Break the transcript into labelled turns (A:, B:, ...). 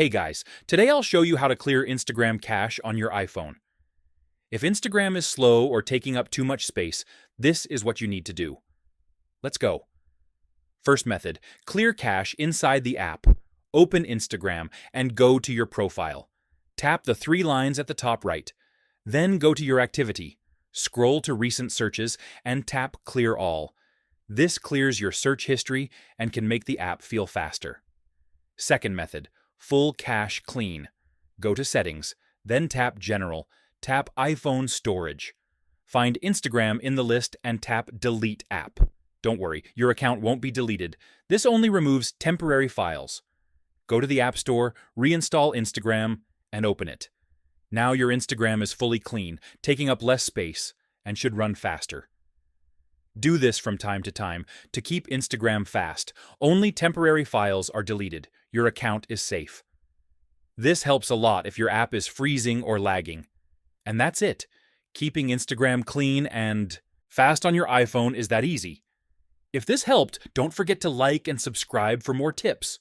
A: Hey guys, today I'll show you how to clear Instagram cache on your iPhone. If Instagram is slow or taking up too much space, this is what you need to do. Let's go. First method, clear cache inside the app. Open Instagram and go to your profile. Tap the three lines at the top right. Then go to your activity. Scroll to recent searches and tap Clear All. This clears your search history and can make the app feel faster. Second method, full cache clean. Go to Settings, then tap General. Tap iPhone Storage. Find Instagram in the list and tap Delete App. Don't worry, your account won't be deleted. This only removes temporary files. Go to the App Store, reinstall Instagram, and open it. Now your Instagram is fully clean, taking up less space, and should run faster. Do this from time to time to keep Instagram fast. Only temporary files are deleted. Your account is safe. This helps a lot if your app is freezing or lagging. And that's it. Keeping Instagram clean and fast on your iPhone is that easy. If this helped, don't forget to like and subscribe for more tips.